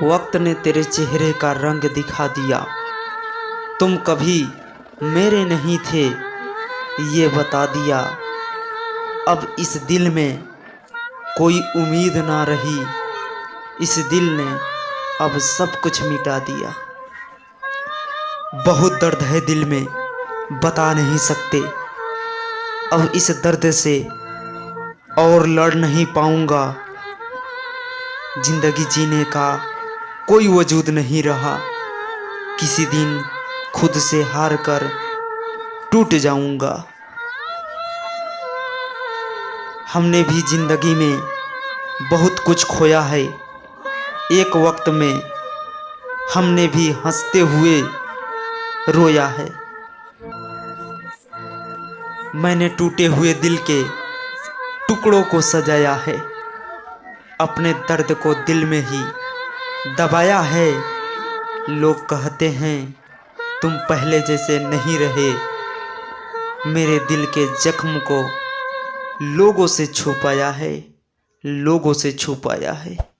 वक्त ने तेरे चेहरे का रंग दिखा दिया। तुम कभी मेरे नहीं थे ये बता दिया। अब इस दिल में कोई उम्मीद ना रही। इस दिल ने अब सब कुछ मिटा दिया। बहुत दर्द है दिल में बता नहीं सकते। अब इस दर्द से और लड़ नहीं पाऊंगा। जिंदगी जीने का कोई वजूद नहीं रहा। किसी दिन खुद से हार कर टूट जाऊंगा। हमने भी जिंदगी में बहुत कुछ खोया है। एक वक्त में हमने भी हंसते हुए रोया है। मैंने टूटे हुए दिल के टुकड़ों को सजाया है। अपने दर्द को दिल में ही दबाया है। लोग कहते हैं तुम पहले जैसे नहीं रहे। मेरे दिल के जख्म को लोगों से छुपाया है। लोगों से छुपाया है।